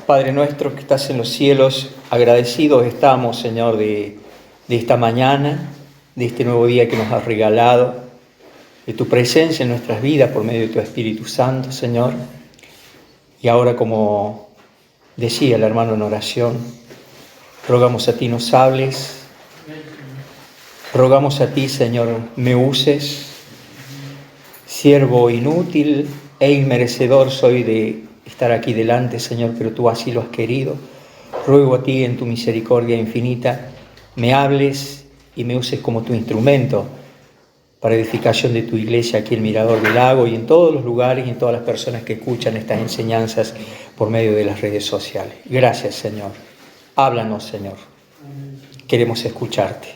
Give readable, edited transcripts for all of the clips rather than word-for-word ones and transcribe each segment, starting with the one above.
Padre nuestro que estás en los cielos, agradecidos estamos, Señor, de esta mañana, de este nuevo día que nos has regalado, de tu presencia en nuestras vidas por medio de tu Espíritu Santo, Señor. Y ahora, como decía el hermano en oración, rogamos a ti nos hables, rogamos a ti, Señor, me uses, siervo inútil e inmerecedor soy de estar aquí delante, Señor, pero tú así lo has querido. Ruego a ti en tu misericordia infinita, me hables y me uses como tu instrumento para edificación de tu iglesia aquí en Mirador del Lago y en todos los lugares y en todas las personas que escuchan estas enseñanzas por medio de las redes sociales. Gracias, Señor. Háblanos, Señor. Queremos escucharte.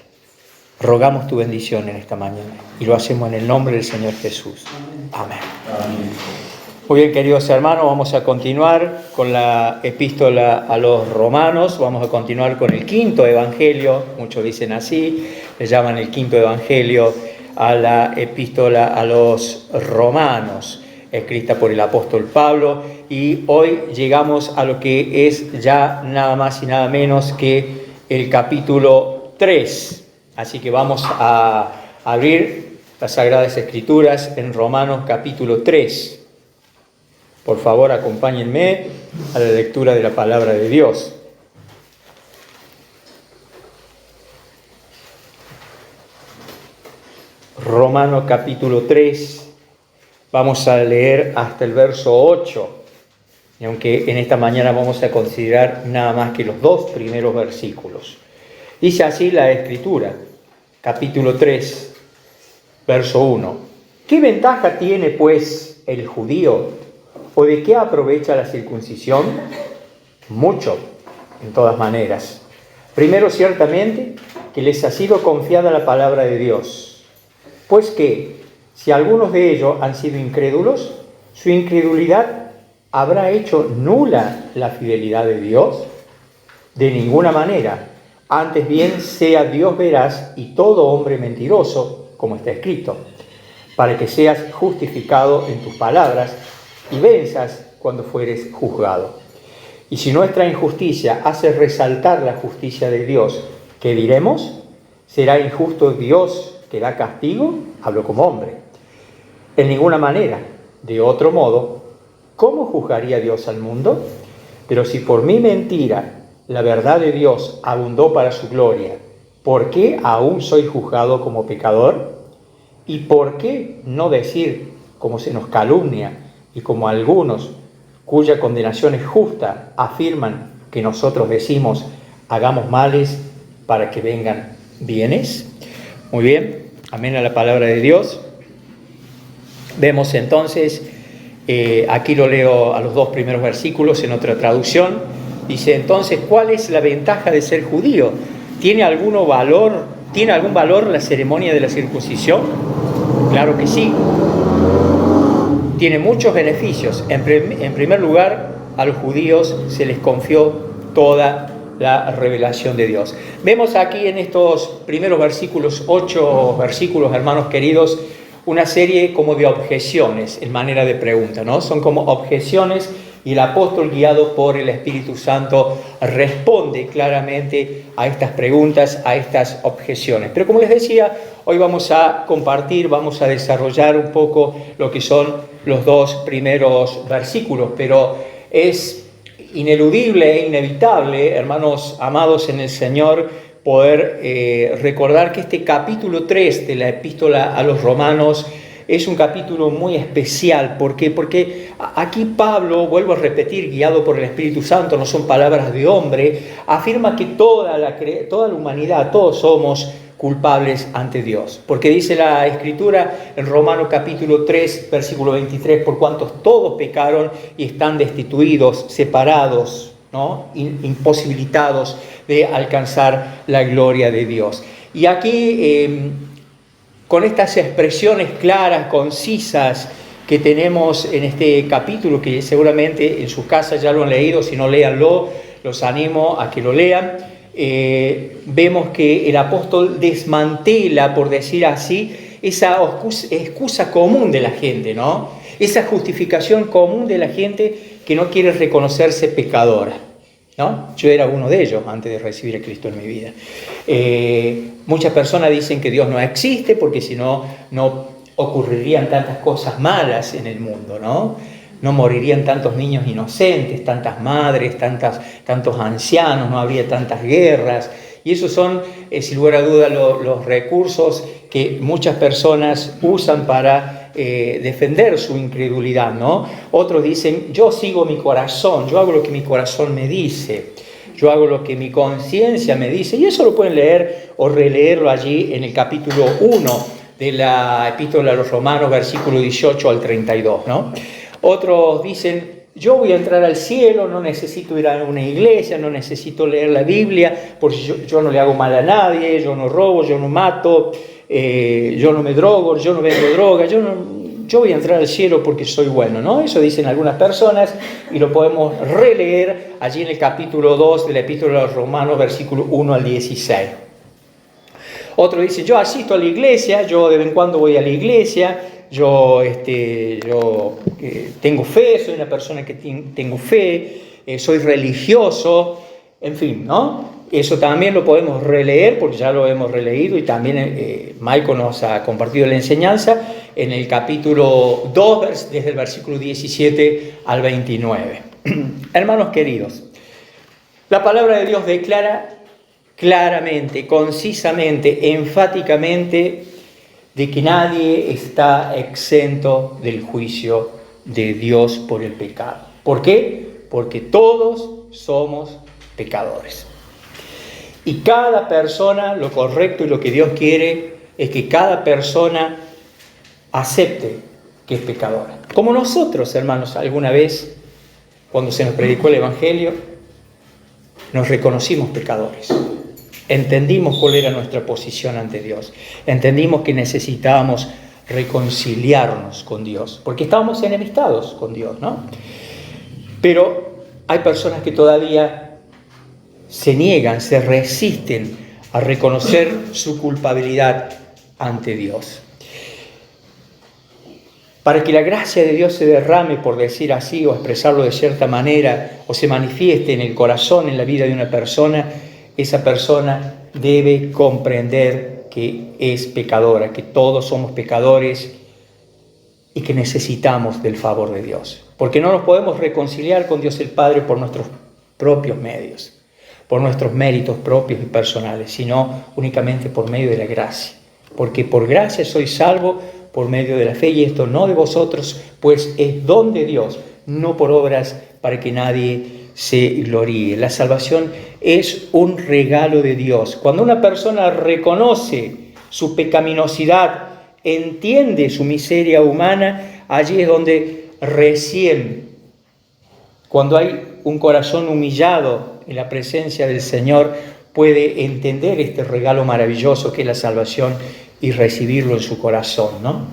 Rogamos tu bendición en esta mañana y lo hacemos en el nombre del Señor Jesús. Amén. Amén. Muy bien, queridos hermanos, vamos a continuar con la epístola a los romanos, vamos a continuar con el quinto evangelio, muchos dicen así, le llaman el quinto evangelio a la epístola a los romanos, escrita por el apóstol Pablo, y hoy llegamos a lo que es ya nada más y nada menos que el capítulo 3, así que vamos a abrir las Sagradas Escrituras en Romanos capítulo 3. Por favor, acompáñenme a la lectura de la palabra de Dios. Romanos capítulo 3, vamos a leer hasta el verso 8. Y aunque en esta mañana vamos a considerar nada más que los dos primeros versículos. Dice así la Escritura, capítulo 3, verso 1. ¿Qué ventaja tiene pues el judío? ¿O de qué aprovecha la circuncisión? Mucho, en todas maneras. Primero, ciertamente, que les ha sido confiada la palabra de Dios. Pues que, si algunos de ellos han sido incrédulos, su incredulidad habrá hecho nula la fidelidad de Dios. De ninguna manera. Antes bien, sea Dios veraz y todo hombre mentiroso, como está escrito, para que seas justificado en tus palabras y venzas cuando fueres juzgado. Y si nuestra injusticia hace resaltar la justicia de Dios, ¿qué diremos? ¿Será injusto Dios que da castigo? Hablo como hombre. En ninguna manera. De otro modo, ¿cómo juzgaría Dios al mundo? Pero si por mi mentira la verdad de Dios abundó para su gloria, ¿por qué aún soy juzgado como pecador? ¿Y por qué no decir, como se nos calumnia, y como algunos cuya condenación es justa afirman que nosotros decimos hagamos males para que vengan bienes? Muy bien, amén a la palabra de Dios. Vemos entonces, aquí lo leo a los dos primeros versículos en otra traducción, dice entonces, ¿cuál es la ventaja de ser judío? ¿Tiene algún valor la ceremonia de la circuncisión? Claro que sí. Tiene muchos beneficios. En primer lugar, a los judíos se les confió toda la revelación de Dios. Vemos aquí en estos primeros versículos, 8 versículos, hermanos queridos, una serie como de objeciones en manera de pregunta, ¿no? Son como objeciones y el apóstol, guiado por el Espíritu Santo, responde claramente a estas preguntas, a estas objeciones. Pero como les decía, hoy vamos a compartir, vamos a desarrollar un poco lo que son los dos primeros versículos, pero es ineludible e inevitable, hermanos amados en el Señor, poder recordar que este capítulo 3 de la epístola a los romanos es un capítulo muy especial. ¿Por qué? Porque aquí Pablo, vuelvo a repetir, guiado por el Espíritu Santo, no son palabras de hombre, afirma que toda la humanidad, todos somos culpables ante Dios. Porque dice la Escritura en Romanos capítulo 3, versículo 23, por cuantos todos pecaron y están destituidos, separados, ¿no? Imposibilitados de alcanzar la gloria de Dios. Y aquí, con estas expresiones claras, concisas que tenemos en este capítulo, que seguramente en sus casas ya lo han leído, si no léanlo, los animo a que lo lean. Vemos que el apóstol desmantela, por decir así, esa excusa común de la gente, ¿no? Esa justificación común de la gente que no quiere reconocerse pecadora, ¿no? Yo era uno de ellos antes de recibir a Cristo en mi vida. Muchas personas dicen que Dios no existe porque si no, no ocurrirían tantas cosas malas en el mundo, ¿no? No morirían tantos niños inocentes, tantas madres, tantos ancianos, no habría tantas guerras. Y esos son, sin lugar a duda, los recursos que muchas personas usan para defender su incredulidad, ¿no? Otros dicen, yo sigo mi corazón, yo hago lo que mi corazón me dice, yo hago lo que mi conciencia me dice. Y eso lo pueden leer o releerlo allí en el capítulo 1 de la Epístola a los Romanos, versículo 18 al 32, ¿no? Otros dicen, yo voy a entrar al cielo, no necesito ir a una iglesia, no necesito leer la Biblia, porque yo no le hago mal a nadie, yo no robo, yo no mato, yo no me drogo, yo no vendo droga, yo voy a entrar al cielo porque soy bueno, ¿no? Eso dicen algunas personas y lo podemos releer allí en el capítulo 2 de la Epístola a los Romanos, versículo 1 al 16. Otro dice, yo asisto a la iglesia, yo de vez en cuando voy a la iglesia, yo tengo fe, soy una persona que tengo fe, soy religioso, en fin, ¿no? Eso también lo podemos releer porque ya lo hemos releído y también Michael nos ha compartido la enseñanza en el capítulo 2, desde el versículo 17 al 29. Hermanos queridos, la palabra de Dios declara claramente, concisamente, enfáticamente, de que nadie está exento del juicio de Dios por el pecado. ¿Por qué? Porque todos somos pecadores. Y cada persona, lo correcto y lo que Dios quiere es que cada persona acepte que es pecadora. Como nosotros, hermanos, alguna vez, cuando se nos predicó el Evangelio, nos reconocimos pecadores. Entendimos cuál era nuestra posición ante Dios. Entendimos que necesitábamos reconciliarnos con Dios, porque estábamos enemistados con Dios, ¿no? Pero hay personas que todavía se niegan, se resisten a reconocer su culpabilidad ante Dios. Para que la gracia de Dios se derrame, por decir así, o expresarlo de cierta manera, o se manifieste en el corazón, en la vida de una persona, esa persona debe comprender que es pecadora, que todos somos pecadores y que necesitamos del favor de Dios. Porque no nos podemos reconciliar con Dios el Padre por nuestros propios medios, por nuestros méritos propios y personales, sino únicamente por medio de la gracia. Porque por gracia soy salvo por medio de la fe, y esto no de vosotros, pues es don de Dios, no por obras para que nadie se gloríe. La salvación es un regalo de Dios. Cuando una persona reconoce su pecaminosidad, entiende su miseria humana, allí es donde recién, cuando hay un corazón humillado en la presencia del Señor, puede entender este regalo maravilloso que es la salvación y recibirlo en su corazón, ¿no?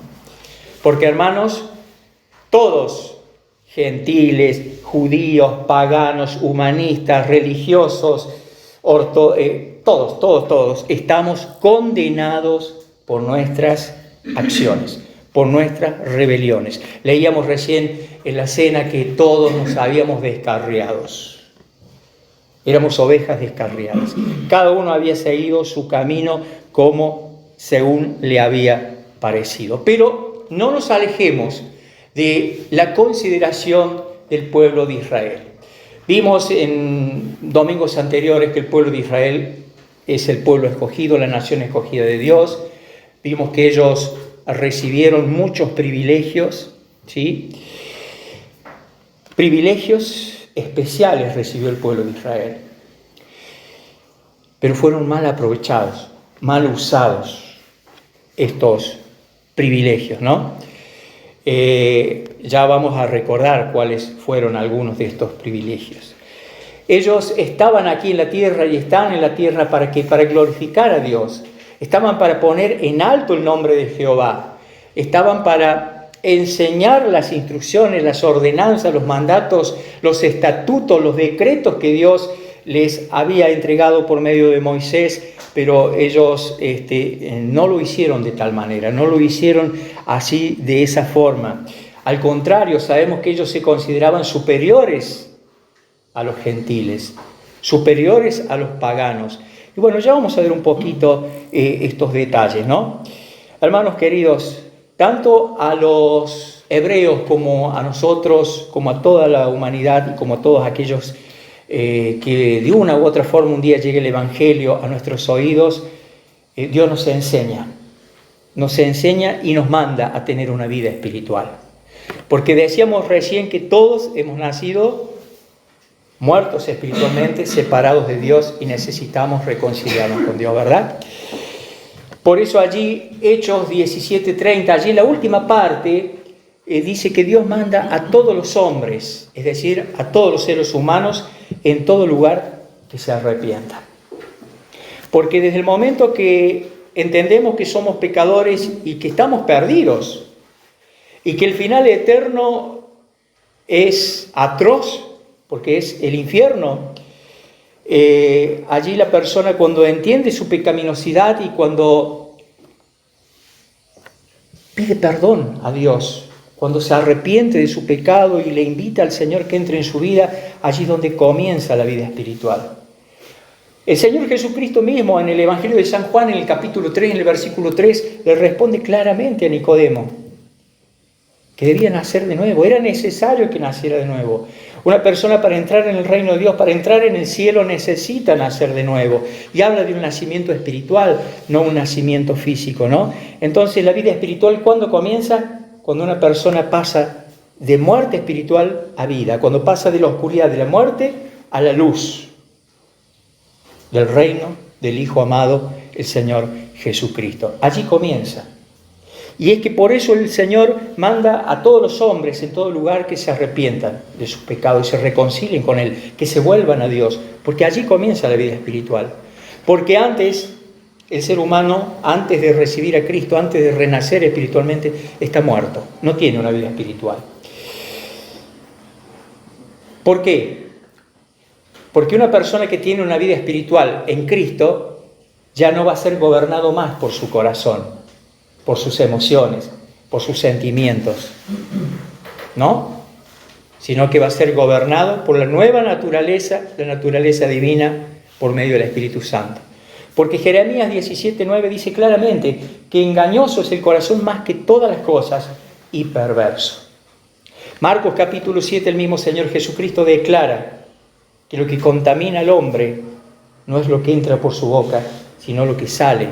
Porque, hermanos, todos, gentiles, judíos, paganos, humanistas, religiosos, todos, estamos condenados por nuestras acciones, por nuestras rebeliones. Leíamos recién en la cena que todos nos habíamos descarriados. Éramos ovejas descarriadas. Cada uno había seguido su camino como según le había parecido. Pero no nos alejemos de la consideración del pueblo de Israel. Vimos en domingos anteriores que el pueblo de Israel es el pueblo escogido, la nación escogida de Dios. Vimos que ellos recibieron muchos privilegios, ¿sí? Privilegios especiales recibió el pueblo de Israel. Pero fueron mal aprovechados, mal usados estos privilegios, ¿no? Ya vamos a recordar cuáles fueron algunos de estos privilegios. Ellos estaban aquí en la tierra y están en la tierra para glorificar a Dios. Estaban para poner en alto el nombre de Jehová. Estaban para enseñar las instrucciones, las ordenanzas, los mandatos, los estatutos, los decretos que Dios les había entregado por medio de Moisés, pero ellos no lo hicieron de tal manera, no lo hicieron así, de esa forma. Al contrario, sabemos que ellos se consideraban superiores a los gentiles, superiores a los paganos. Y bueno, ya vamos a ver un poquito estos detalles, ¿no? Hermanos queridos, tanto a los hebreos como a nosotros, como a toda la humanidad y como a todos aquellos que de una u otra forma un día llegue el Evangelio a nuestros oídos, Dios nos enseña y nos manda a tener una vida espiritual. Porque decíamos recién que todos hemos nacido muertos espiritualmente, separados de Dios y necesitamos reconciliarnos con Dios, ¿verdad? Por eso allí, Hechos 17:30, allí en la última parte, dice que Dios manda a todos los hombres, es decir, a todos los seres humanos, en todo lugar, que se arrepientan. Porque desde el momento que entendemos que somos pecadores y que estamos perdidos, y que el final eterno es atroz, porque es el infierno, allí la persona cuando entiende su pecaminosidad y cuando pide perdón a Dios, cuando se arrepiente de su pecado y le invita al Señor que entre en su vida, allí es donde comienza la vida espiritual. El Señor Jesucristo mismo en el Evangelio de San Juan, en el capítulo 3, en el versículo 3, le responde claramente a Nicodemo que debía nacer de nuevo, era necesario que naciera de nuevo. Una persona para entrar en el reino de Dios, para entrar en el cielo, necesita nacer de nuevo. Y habla de un nacimiento espiritual, no un nacimiento físico, ¿no? Entonces, la vida espiritual, ¿cuándo comienza? Cuando una persona pasa de muerte espiritual a vida, cuando pasa de la oscuridad de la muerte a la luz del reino del Hijo amado, el Señor Jesucristo. Allí comienza. Y es que por eso el Señor manda a todos los hombres en todo lugar que se arrepientan de sus pecados y se reconcilien con Él, que se vuelvan a Dios, porque allí comienza la vida espiritual. Porque antes, el ser humano, antes de recibir a Cristo, antes de renacer espiritualmente, está muerto, no tiene una vida espiritual. ¿Por qué? Porque una persona que tiene una vida espiritual en Cristo ya no va a ser gobernado más por su corazón, por sus emociones, por sus sentimientos, ¿no? Sino que va a ser gobernado por la nueva naturaleza, la naturaleza divina, por medio del Espíritu Santo. Porque Jeremías 17:9 dice claramente que engañoso es el corazón más que todas las cosas y perverso. Marcos capítulo 7, el mismo Señor Jesucristo declara que lo que contamina al hombre no es lo que entra por su boca, sino lo que sale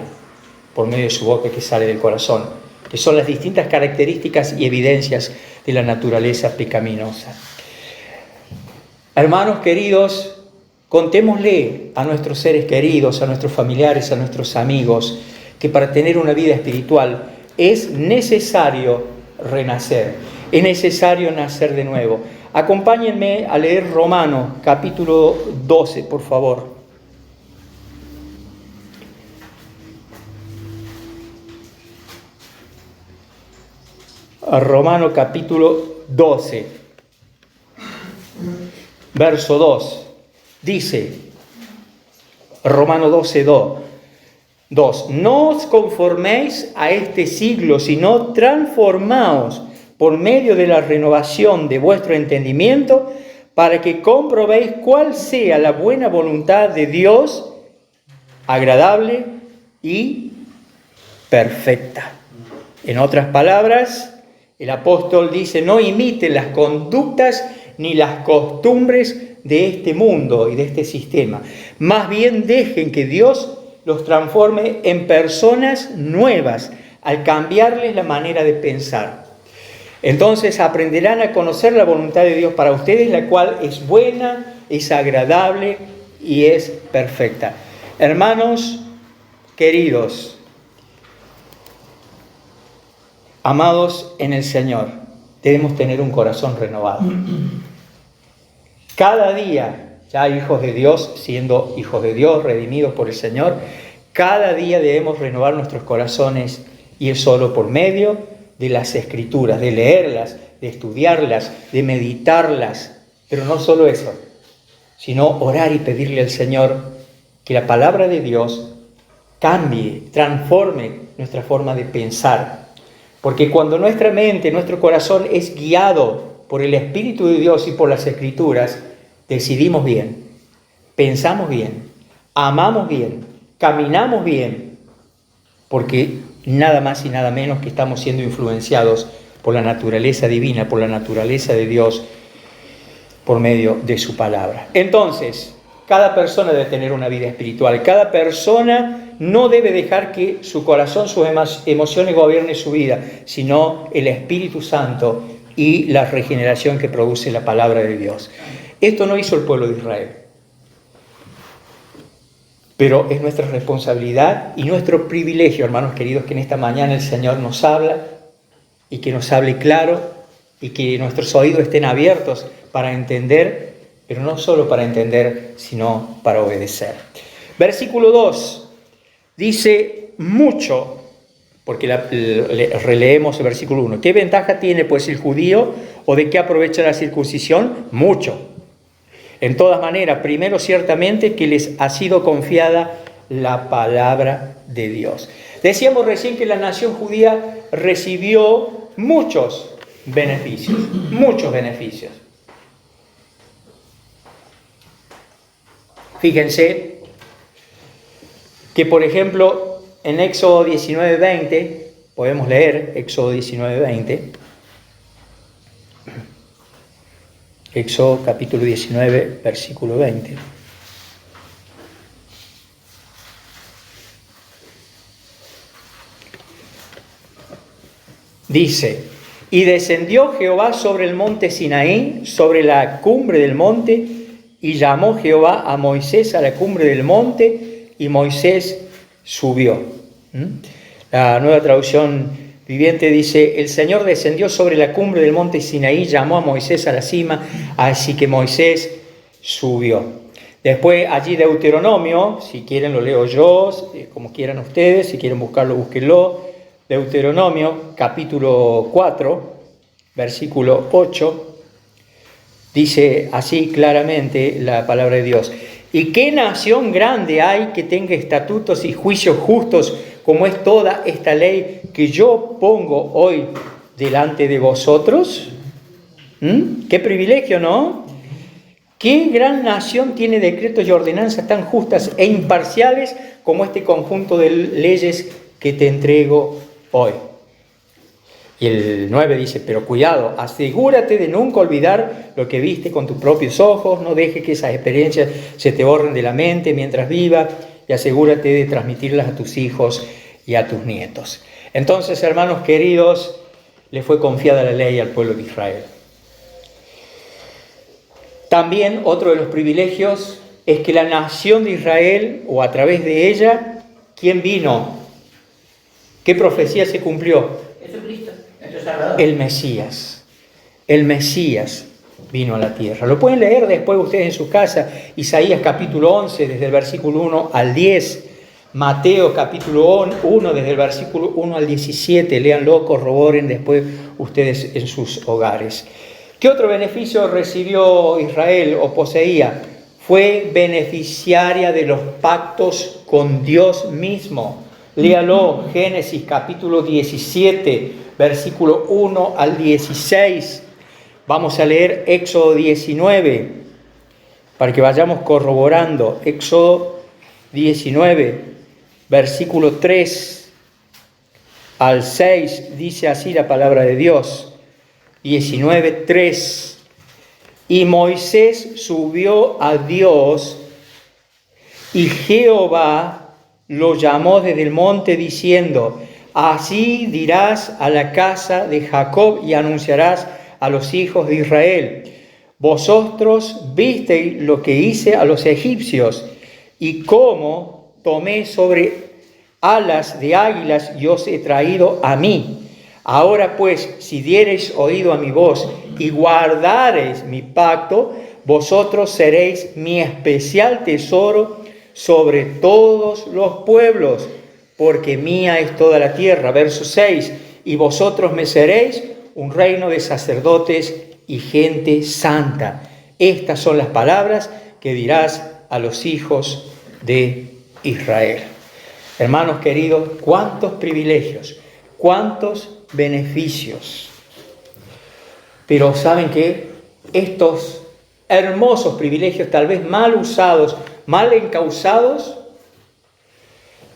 por medio de su boca, que sale del corazón, que son las distintas características y evidencias de la naturaleza pecaminosa. Hermanos queridos, contémosle a nuestros seres queridos, a nuestros familiares, a nuestros amigos, que para tener una vida espiritual es necesario renacer, es necesario nacer de nuevo. Acompáñenme a leer Romanos capítulo 12, por favor. A Romanos capítulo 12, verso 2, dice, Romanos 12, 2, no os conforméis a este siglo, sino transformaos por medio de la renovación de vuestro entendimiento, para que comprobéis cuál sea la buena voluntad de Dios, agradable y perfecta. En otras palabras, el apóstol dice, no imiten las conductas ni las costumbres de este mundo y de este sistema. Más bien dejen que Dios los transforme en personas nuevas al cambiarles la manera de pensar. Entonces aprenderán a conocer la voluntad de Dios para ustedes, la cual es buena, es agradable y es perfecta. Hermanos queridos, amados en el Señor, debemos tener un corazón renovado. Cada día, ya hijos de Dios, siendo hijos de Dios, redimidos por el Señor, cada día debemos renovar nuestros corazones, y es solo por medio de las Escrituras, de leerlas, de estudiarlas, de meditarlas. Pero no solo eso, sino orar y pedirle al Señor que la palabra de Dios cambie, transforme nuestra forma de pensar. Porque cuando nuestra mente, nuestro corazón es guiado por el Espíritu de Dios y por las Escrituras, decidimos bien, pensamos bien, amamos bien, caminamos bien, porque nada más y nada menos que estamos siendo influenciados por la naturaleza divina, por la naturaleza de Dios, por medio de su palabra. Entonces, cada persona debe tener una vida espiritual. Cada persona no debe dejar que su corazón, sus emociones gobiernen su vida, sino el Espíritu Santo y la regeneración que produce la palabra de Dios. Esto no hizo el pueblo de Israel. Pero es nuestra responsabilidad y nuestro privilegio, hermanos queridos, que en esta mañana el Señor nos habla y que nos hable claro y que nuestros oídos estén abiertos para entender, pero no solo para entender, sino para obedecer. Versículo 2 dice mucho, porque releemos el versículo 1. ¿Qué ventaja tiene pues el judío o de qué aprovecha la circuncisión? Mucho. En todas maneras, primero ciertamente que les ha sido confiada la palabra de Dios. Decíamos recién que la nación judía recibió muchos beneficios. Fíjense que, por ejemplo, en Éxodo 19:20, podemos leer Éxodo 19:20, Éxodo capítulo 19, versículo 20. Dice: y descendió Jehová sobre el monte Sinaí, sobre la cumbre del monte, y llamó Jehová a Moisés a la cumbre del monte, y Moisés subió. La Nueva Traducción Viviente dice: el Señor descendió sobre la cumbre del monte Sinaí, llamó a Moisés a la cima, así que Moisés subió. Después allí Deuteronomio, si quieren lo leo yo, como quieran ustedes, si quieren buscarlo, búsquenlo. Deuteronomio capítulo 4, versículo 8, dice así claramente la palabra de Dios: ¿y qué nación grande hay que tenga estatutos y juicios justos como es toda esta ley que yo pongo hoy delante de vosotros? ¡Qué privilegio!, ¿no? ¿Qué gran nación tiene decretos y ordenanzas tan justas e imparciales como este conjunto de leyes que te entrego hoy? Y el 9 dice: pero cuidado, asegúrate de nunca olvidar lo que viste con tus propios ojos, no dejes que esas experiencias se te borren de la mente mientras viva, y asegúrate de transmitirlas a tus hijos y a tus nietos. Entonces, hermanos queridos, le fue confiada la ley al pueblo de Israel. También otro de los privilegios es que la nación de Israel, o a través de ella, ¿quién vino? ¿Qué profecía se cumplió? Jesucristo, nuestro Salvador. El Mesías. El Mesías vino a la tierra. Lo pueden leer después ustedes en su casa. Isaías capítulo 11, desde el versículo 1 al 10. Mateo capítulo 1, desde el versículo 1 al 17. Léanlo, corroboren después ustedes en sus hogares. ¿Qué otro beneficio recibió Israel o poseía? Fue beneficiaria de los pactos con Dios mismo. Léalo, Génesis capítulo 17, versículo 1 al 16. Vamos a leer Éxodo 19, para que vayamos corroborando. Éxodo 19, versículo 3 al 6, dice así la palabra de Dios. 19:3. Y Moisés subió a Dios, y Jehová lo llamó desde el monte diciendo: así dirás a la casa de Jacob y anunciarás a los hijos de Israel: vosotros visteis lo que hice a los egipcios, y cómo tomé sobre alas de águilas y os he traído a mí. Ahora pues, si diereis oído a mi voz y guardareis mi pacto, vosotros seréis mi especial tesoro sobre todos los pueblos, porque mía es toda la tierra. Verso 6, y vosotros me seréis un reino de sacerdotes y gente santa. Estas son las palabras que dirás a los hijos de Israel. Hermanos queridos, cuántos privilegios, cuántos beneficios. Pero ¿saben qué? Estos hermosos privilegios, tal vez mal usados, mal encausados,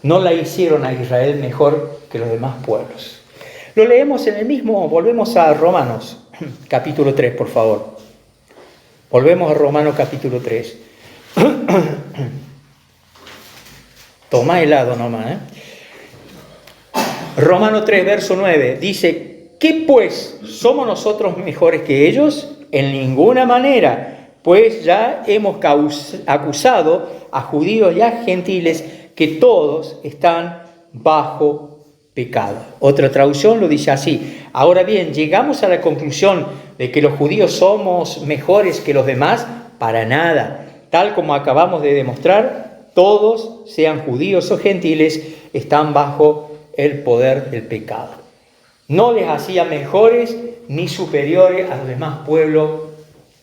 no la hicieron a Israel mejor que los demás pueblos. Lo leemos en el mismo, volvemos a Romanos, capítulo 3, por favor. Volvemos a Romanos capítulo 3. Toma helado nomás, ¿eh? Romanos 3, verso 9, dice: ¿qué pues? ¿Somos nosotros mejores que ellos? En ninguna manera, pues ya hemos acusado a judíos y a gentiles que todos están bajo pecado. Otra traducción lo dice así: ahora bien, ¿llegamos a la conclusión de que los judíos somos mejores que los demás? Para nada. Tal como acabamos de demostrar, todos, sean judíos o gentiles, están bajo el poder del pecado. No les hacía mejores ni superiores a los demás pueblos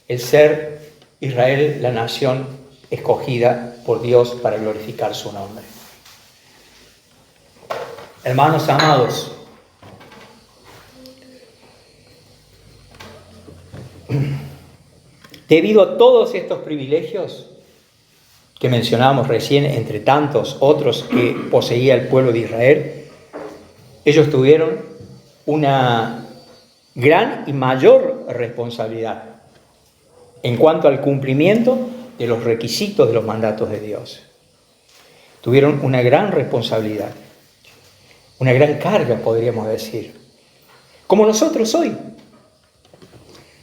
el ser Israel, la nación escogida por Dios para glorificar su nombre. Hermanos amados, debido a todos estos privilegios que mencionamos recién, entre tantos otros que poseía el pueblo de Israel, ellos tuvieron una gran y mayor responsabilidad en cuanto al cumplimiento de los requisitos de los mandatos de Dios. Tuvieron una gran responsabilidad, una gran carga, podríamos decir, como nosotros hoy.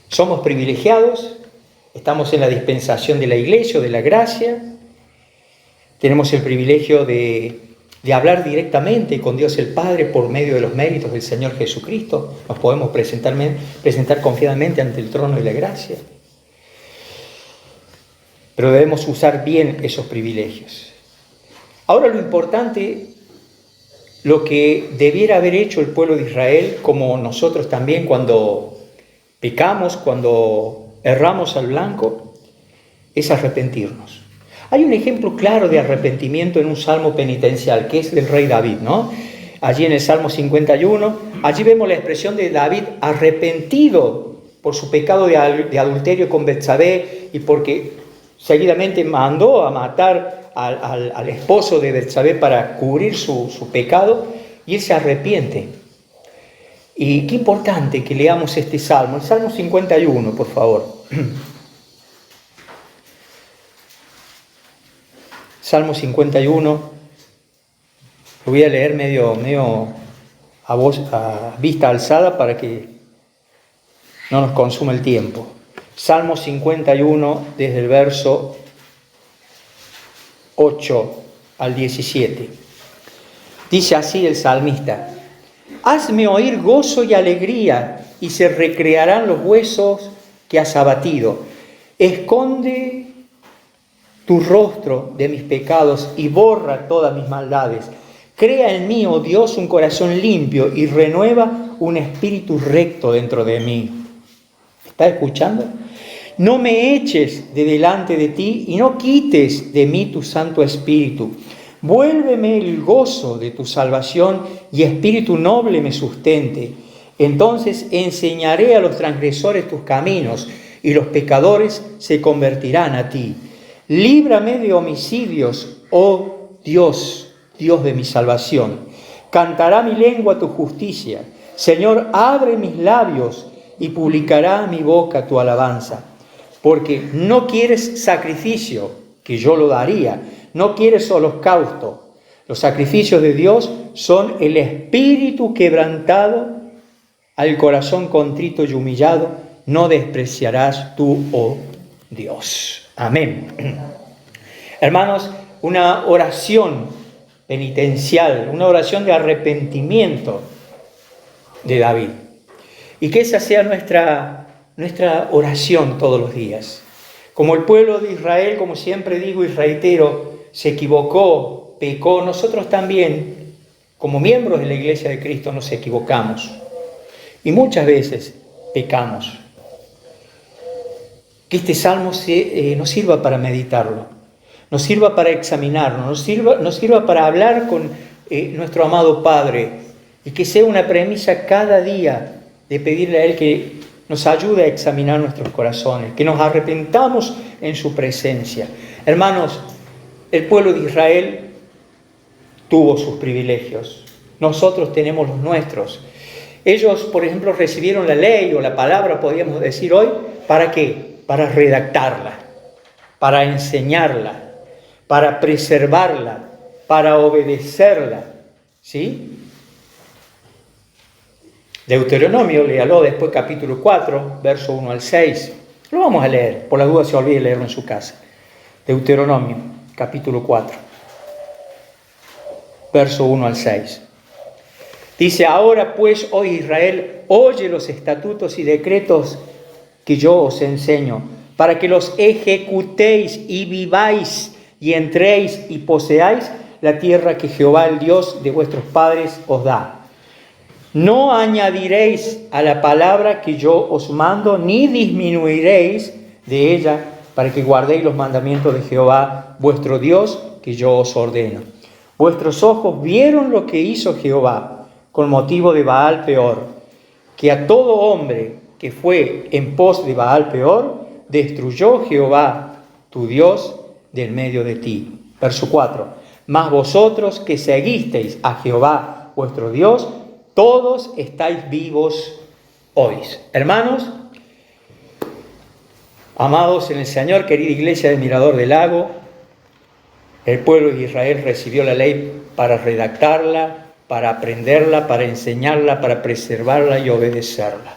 Somos privilegiados, estamos en la dispensación de la iglesia o de la gracia, tenemos el privilegio de hablar directamente con Dios el Padre por medio de los méritos del Señor Jesucristo. Nos podemos presentar confiadamente ante el trono de la gracia. Pero debemos usar bien esos privilegios. Ahora lo importante, lo que debiera haber hecho el pueblo de Israel, como nosotros también cuando pecamos, cuando erramos al blanco, es arrepentirnos. Hay un ejemplo claro de arrepentimiento en un salmo penitencial, que es del rey David, ¿no? Allí en el Salmo 51, allí vemos la expresión de David arrepentido por su pecado de adulterio con Betsabé y porque seguidamente mandó a matar al esposo de Betsabé para cubrir su pecado, y él se arrepiente. Y qué importante que leamos este salmo, el Salmo 51, por favor. Salmo 51, lo voy a leer medio a vista alzada para que no nos consuma el tiempo. Salmo 51, desde el verso 8 al 17. Dice así el salmista: hazme oír gozo y alegría, y se recrearán los huesos que has abatido. Esconde tu rostro de mis pecados y borra todas mis maldades. Crea en mí, oh Dios, un corazón limpio y renueva un espíritu recto dentro de mí. ¿Está escuchando? No me eches de delante de ti y no quites de mí tu Santo Espíritu. Vuélveme el gozo de tu salvación y espíritu noble me sustente. Entonces enseñaré a los transgresores tus caminos y los pecadores se convertirán a ti. Líbrame de homicidios, oh Dios, Dios de mi salvación. Cantará mi lengua tu justicia. Señor, abre mis labios y publicará mi boca tu alabanza. Porque no quieres sacrificio, que yo lo daría. No quieres holocausto. Los sacrificios de Dios son el espíritu quebrantado, al corazón contrito y humillado. No despreciarás tú, oh Dios. Amén. Hermanos, una oración penitencial, una oración de arrepentimiento de David. Y que esa sea nuestra oración todos los días. Como el pueblo de Israel, como siempre digo y reitero, se equivocó, pecó, nosotros también, como miembros de la Iglesia de Cristo, nos equivocamos. Y muchas veces pecamos. Que este salmo nos sirva para meditarlo, nos sirva para examinarlo, nos sirva para hablar con nuestro amado Padre Y que sea una premisa cada día de pedirle a Él que nos ayude a examinar nuestros corazones, que nos arrepentamos en su presencia. Hermanos, el pueblo de Israel tuvo sus privilegios. Nosotros tenemos los nuestros. Ellos, por ejemplo, recibieron la ley o la palabra, podríamos decir hoy, ¿para qué? Para redactarla, para enseñarla, para preservarla, para obedecerla. ¿Sí? Deuteronomio, léalo después, capítulo 4, verso 1 al 6. Lo vamos a leer, por la duda se olvide leerlo en su casa. Deuteronomio, capítulo 4, verso 1 al 6. Dice: ahora pues, oh Israel, oye los estatutos y decretos que yo os enseño, para que los ejecutéis y viváis y entréis y poseáis la tierra que Jehová, el Dios de vuestros padres, os da. No añadiréis a la palabra que yo os mando, ni disminuiréis de ella, para que guardéis los mandamientos de Jehová, vuestro Dios, que yo os ordeno. Vuestros ojos vieron lo que hizo Jehová con motivo de Baal Peor, que a todo hombre que fue en pos de Baal Peor, destruyó Jehová, tu Dios, del medio de ti. Verso 4. Mas vosotros que seguisteis a Jehová, vuestro Dios, todos estáis vivos hoy. Hermanos, amados en el Señor, querida iglesia de Mirador del Lago, el pueblo de Israel recibió la ley para redactarla, para aprenderla, para enseñarla, para preservarla y obedecerla.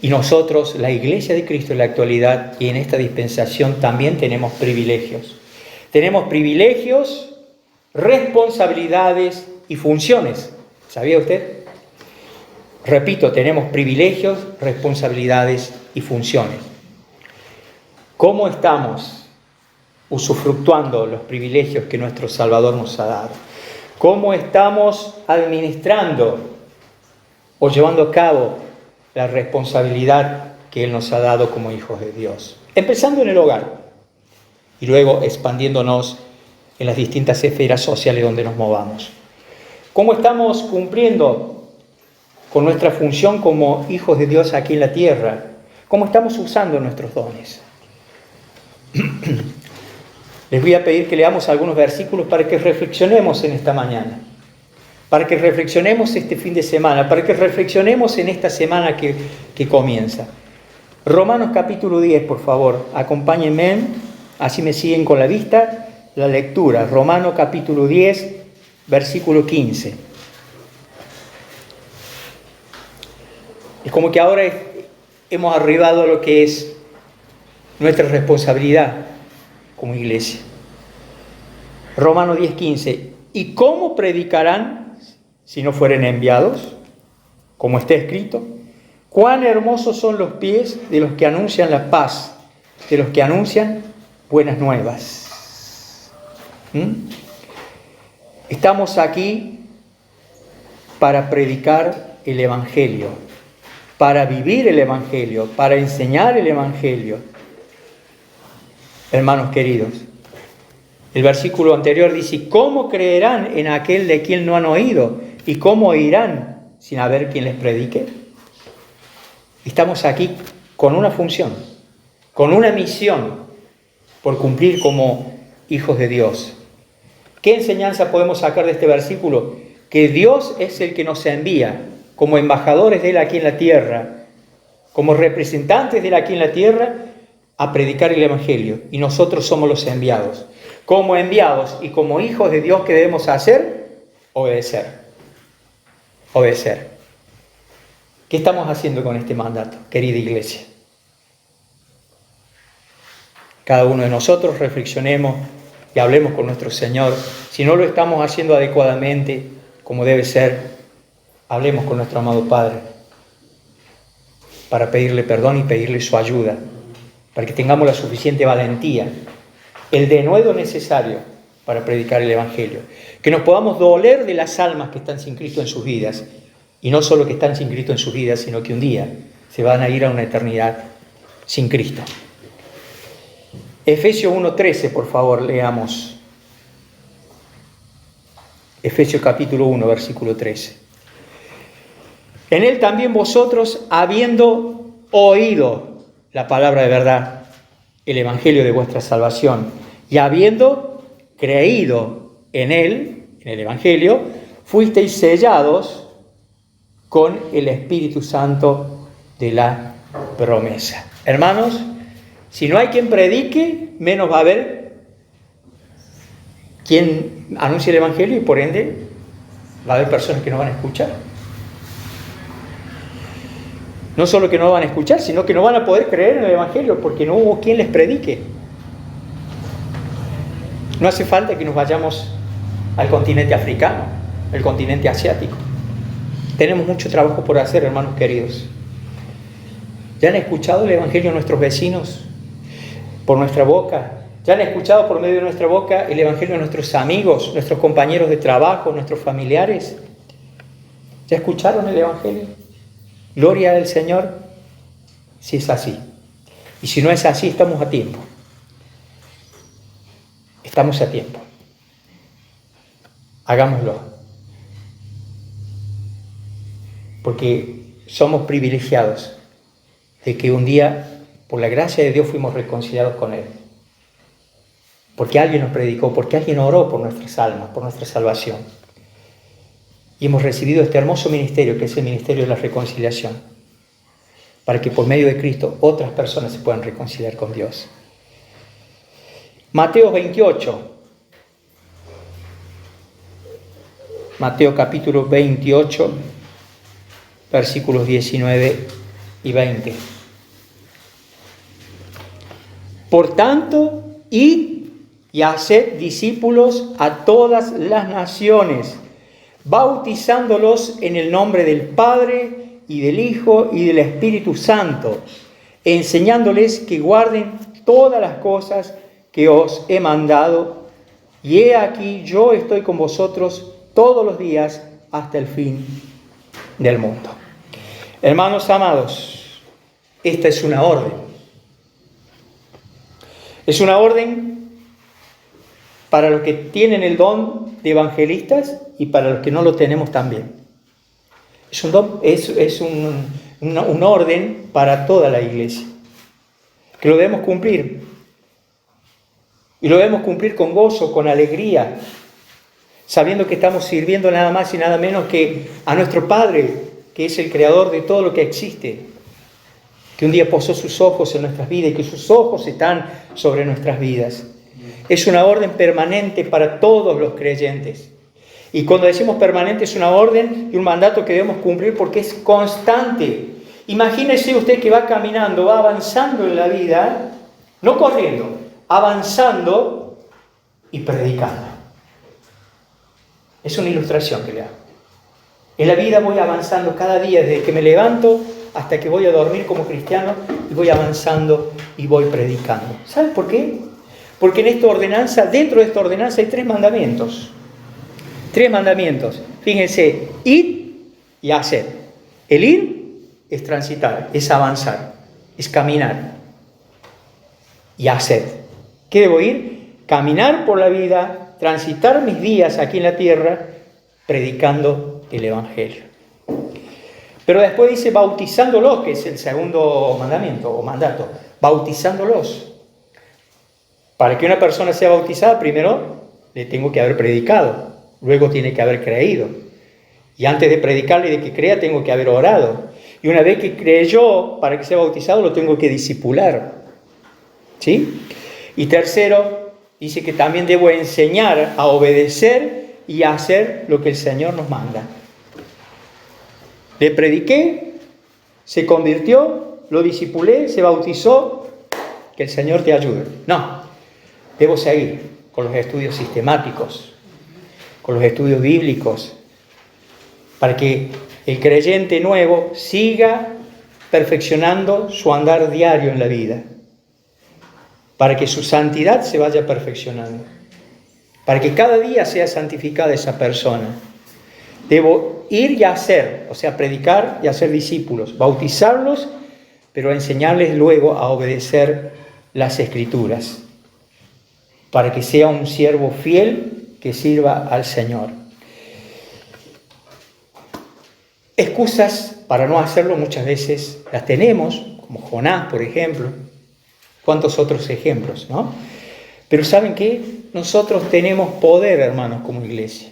Y nosotros, la iglesia de Cristo en la actualidad y en esta dispensación, también tenemos privilegios. Tenemos privilegios, responsabilidades y funciones. ¿Sabía usted? Repito, tenemos privilegios, responsabilidades y funciones. ¿Cómo estamos usufructuando los privilegios que nuestro Salvador nos ha dado? ¿Cómo estamos administrando o llevando a cabo la responsabilidad que Él nos ha dado como hijos de Dios? Empezando en el hogar y luego expandiéndonos en las distintas esferas sociales donde nos movamos. ¿Cómo estamos cumpliendo con nuestra función como hijos de Dios aquí en la tierra? ¿Cómo estamos usando nuestros dones? Les voy a pedir que leamos algunos versículos para que reflexionemos en esta mañana, para que reflexionemos este fin de semana, para que reflexionemos en esta semana que comienza. Romanos capítulo 10, por favor, acompáñenme, así me siguen con la vista, la lectura. Romanos capítulo 10, versículo 15. Es como que ahora hemos arribado a lo que es nuestra responsabilidad como iglesia. Romanos 10, 15. ¿Y cómo predicarán si no fueren enviados? Como está escrito: cuán hermosos son los pies de los que anuncian la paz, de los que anuncian buenas nuevas. Estamos aquí para predicar el Evangelio, para vivir el Evangelio, para enseñar el Evangelio. Hermanos queridos, el versículo anterior dice: ¿cómo creerán en aquel de quien no han oído? ¿Y cómo oirán sin haber quien les predique? Estamos aquí con una función, con una misión por cumplir como hijos de Dios. ¿Qué enseñanza podemos sacar de este versículo? Que Dios es el que nos envía como embajadores de Él aquí en la tierra, como representantes de Él aquí en la tierra, a predicar el Evangelio. Y nosotros somos los enviados. Como enviados y como hijos de Dios, ¿qué debemos hacer? Obedecer. Obedecer. ¿Qué estamos haciendo con este mandato, querida iglesia? Cada uno de nosotros reflexionemos y hablemos con nuestro Señor. Si no lo estamos haciendo adecuadamente, como debe ser, hablemos con nuestro amado Padre para pedirle perdón y pedirle su ayuda, para que tengamos la suficiente valentía, el denuedo necesario para predicar el Evangelio. Que nos podamos doler de las almas que están sin Cristo en sus vidas, y no solo que están sin Cristo en sus vidas, sino que un día se van a ir a una eternidad sin Cristo. Efesios 1:13, por favor, leamos. Efesios capítulo 1, versículo 13. En él también vosotros, habiendo oído la palabra de verdad, el evangelio de vuestra salvación, y habiendo creído en él, en el evangelio, fuisteis sellados con el Espíritu Santo de la promesa. Hermanos, si no hay quien predique, menos va a haber quien anuncie el evangelio y por ende va a haber personas que no van a escuchar. No solo que no van a escuchar, sino que no van a poder creer en el evangelio porque no hubo quien les predique. No hace falta que nos vayamos al continente africano, al continente asiático. Tenemos mucho trabajo por hacer, hermanos queridos. ¿Ya han escuchado el evangelio de nuestros vecinos por nuestra boca? ¿Ya han escuchado por medio de nuestra boca el evangelio de nuestros amigos, nuestros compañeros de trabajo, nuestros familiares? ¿Ya escucharon el evangelio? Gloria al Señor, si es así. Y si no es así, estamos a tiempo. Estamos a tiempo. Hagámoslo. Porque somos privilegiados de que un día, por la gracia de Dios, fuimos reconciliados con Él. Porque alguien nos predicó, porque alguien oró por nuestras almas, por nuestra salvación. Y hemos recibido este hermoso ministerio, que es el ministerio de la reconciliación, para que por medio de Cristo otras personas se puedan reconciliar con Dios. Mateo 28. Mateo capítulo 28, versículos 19 y 20. Por tanto, id y haced discípulos a todas las naciones, bautizándolos en el nombre del Padre y del Hijo y del Espíritu Santo, enseñándoles que guarden todas las cosas que os he mandado. Y he aquí, yo estoy con vosotros todos los días hasta el fin del mundo. Hermanos amados, esta es una orden. Es una orden para los que tienen el don de evangelistas y para los que no lo tenemos también. Es un don, es un orden para toda la iglesia, que lo debemos cumplir. Y lo debemos cumplir con gozo, con alegría, sabiendo que estamos sirviendo nada más y nada menos que a nuestro Padre, que es el creador de todo lo que existe, que un día posó sus ojos en nuestras vidas y que sus ojos están sobre nuestras vidas. Es una orden permanente para todos los creyentes. Y cuando decimos permanente, es una orden y un mandato que debemos cumplir porque es constante. Imagínese usted que va caminando, va avanzando en la vida, no corriendo, avanzando y predicando. Es una ilustración que le hago. En la vida voy avanzando cada día, desde que me levanto hasta que voy a dormir como cristiano, y voy avanzando y voy predicando. ¿Sabes por qué? Porque en esta ordenanza, dentro de esta ordenanza hay 3 mandamientos. 3 mandamientos. Fíjense, ir y hacer. El ir es transitar, es avanzar, es caminar. Y hacer. ¿Qué debo ir? Caminar por la vida, transitar mis días aquí en la tierra, predicando el Evangelio. Pero después dice bautizándolos, que es el segundo mandamiento o mandato. Bautizándolos. Para que una persona sea bautizada, primero le tengo que haber predicado, luego tiene que haber creído. Y antes de predicarle y de que crea, tengo que haber orado. Y una vez que creyó, para que sea bautizado, lo tengo que discipular. ¿Sí? Y tercero, dice que también debo enseñar a obedecer y a hacer lo que el Señor nos manda. Le prediqué, se convirtió, lo discipulé, se bautizó, que el Señor te ayude. No. Debo seguir con los estudios sistemáticos, con los estudios bíblicos, para que el creyente nuevo siga perfeccionando su andar diario en la vida, para que su santidad se vaya perfeccionando, para que cada día sea santificada esa persona. Debo ir y hacer, o sea, predicar y hacer discípulos, bautizarlos, pero enseñarles luego a obedecer las Escrituras, para que sea un siervo fiel que sirva al Señor. Excusas para no hacerlo muchas veces las tenemos, como Jonás, por ejemplo. Cuántos otros ejemplos, ¿no? Pero ¿saben qué? Nosotros tenemos poder, hermanos, como iglesia.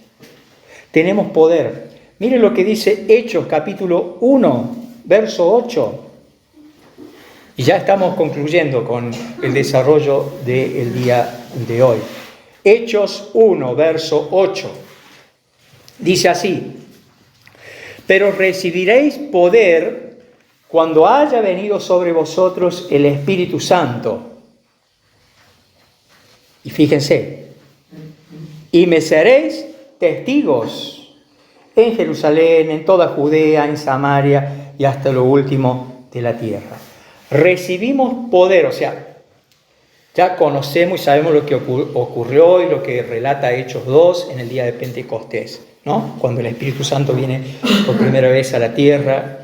Tenemos poder. Miren lo que dice Hechos, capítulo 1, verso 8. Y ya estamos concluyendo con el desarrollo del día de hoy. Hechos 1, verso 8. Dice así: pero recibiréis poder cuando haya venido sobre vosotros el Espíritu Santo. Y fíjense, y me seréis testigos en Jerusalén, en toda Judea, en Samaria y hasta lo último de la tierra. Recibimos poder, o sea, ya conocemos y sabemos lo que ocurrió y lo que relata Hechos 2 en el día de Pentecostés, ¿no? Cuando el Espíritu Santo viene por primera vez a la tierra.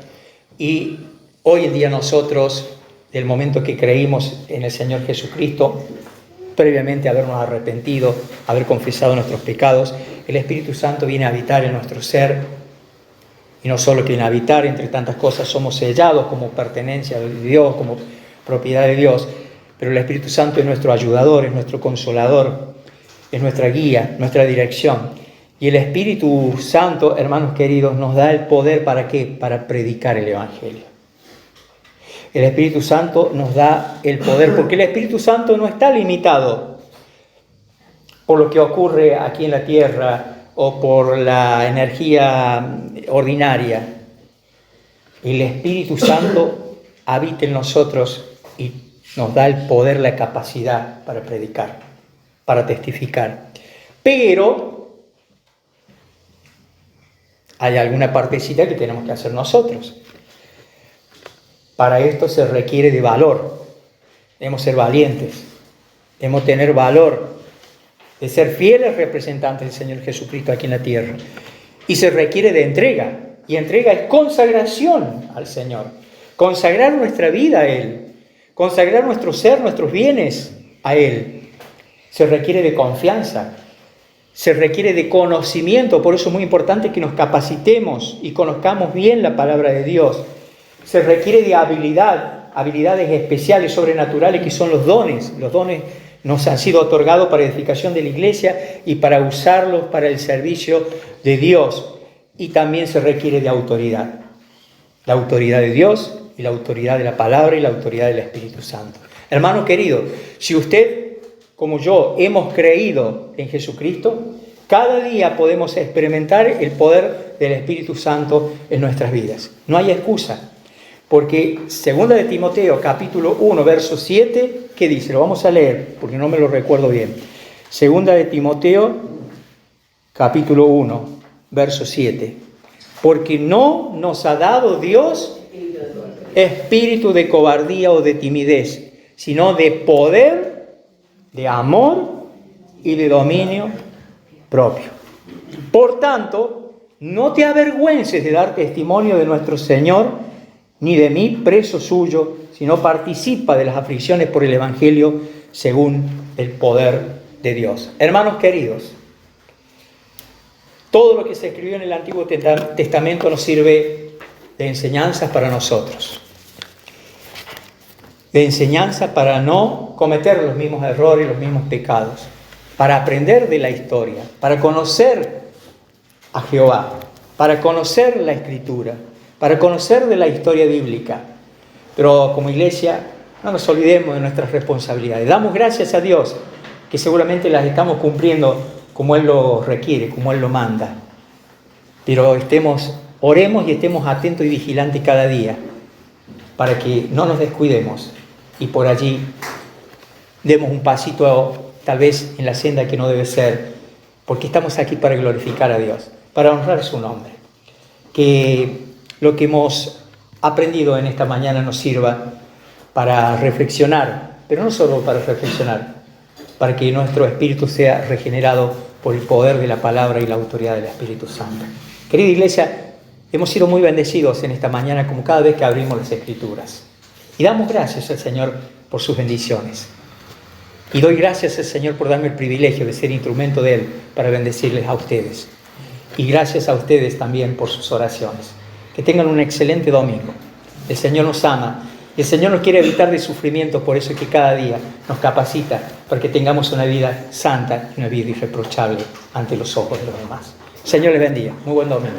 Y hoy en día nosotros, del momento que creímos en el Señor Jesucristo, previamente habernos arrepentido, haber confesado nuestros pecados, el Espíritu Santo viene a habitar en nuestro ser. Y no solo que viene a habitar, entre tantas cosas, somos sellados como pertenencia de Dios, como propiedad de Dios. Pero el Espíritu Santo es nuestro ayudador, es nuestro consolador, es nuestra guía, nuestra dirección. Y el Espíritu Santo, hermanos queridos, nos da el poder ¿para qué? Para predicar el Evangelio. El Espíritu Santo nos da el poder, porque el Espíritu Santo no está limitado por lo que ocurre aquí en la tierra o por la energía ordinaria. El Espíritu Santo habita en nosotros y nos da el poder, la capacidad para predicar, para testificar. Pero hay alguna partecita que tenemos que hacer nosotros. Para esto se requiere de valor. Debemos ser valientes. Debemos tener valor de ser fieles representantes del Señor Jesucristo aquí en la tierra. Y se requiere de entrega. Y entrega es consagración al Señor. Consagrar nuestra vida a Él. Consagrar nuestro ser, nuestros bienes a Él. Se requiere de confianza. Se requiere de conocimiento. Por eso es muy importante que nos capacitemos y conozcamos bien la palabra de Dios. Se requiere de habilidades especiales, sobrenaturales, que son los dones. Los dones nos han sido otorgados para edificación de la iglesia y para usarlos para el servicio de Dios. Y también se requiere de autoridad. La autoridad de Dios y la autoridad de la palabra y la autoridad del Espíritu Santo. Hermano querido, si usted, como yo, hemos creído en Jesucristo, cada día podemos experimentar el poder del Espíritu Santo en nuestras vidas. No hay excusa. Porque 2 de Timoteo, capítulo 1, verso 7, ¿qué dice? Lo vamos a leer, porque no me lo recuerdo bien. 2 de Timoteo, capítulo 1, verso 7. Porque no nos ha dado Dios espíritu de cobardía o de timidez, sino de poder, de amor y de dominio propio. Por tanto, no te avergüences de dar testimonio de nuestro Señor, ni de mí, preso suyo, sino participa de las aflicciones por el Evangelio según el poder de Dios. Hermanos queridos, todo lo que se escribió en el Antiguo Testamento nos sirve de enseñanzas para nosotros. De enseñanza para no cometer los mismos errores, los mismos pecados. Para aprender de la historia, para conocer a Jehová, para conocer la Escritura, para conocer de la historia bíblica. Pero como iglesia no nos olvidemos de nuestras responsabilidades. Damos gracias a Dios que seguramente las estamos cumpliendo como Él lo requiere, como Él lo manda. Pero oremos y estemos atentos y vigilantes cada día para que no nos descuidemos y por allí demos un pasito tal vez en la senda que no debe ser, porque estamos aquí para glorificar a Dios, para honrar su nombre. Que lo que hemos aprendido en esta mañana nos sirva para reflexionar, pero no solo para reflexionar, para que nuestro espíritu sea regenerado por el poder de la palabra y la autoridad del Espíritu Santo. Querida iglesia, hemos sido muy bendecidos en esta mañana como cada vez que abrimos las Escrituras. Y damos gracias al Señor por sus bendiciones. Y doy gracias al Señor por darme el privilegio de ser instrumento de Él para bendecirles a ustedes. Y gracias a ustedes también por sus oraciones. Que tengan un excelente domingo. El Señor nos ama. El Señor nos quiere evitar de sufrimiento, por eso es que cada día nos capacita para que tengamos una vida santa, una vida irreprochable ante los ojos de los demás. El Señor les bendiga. Muy buen domingo.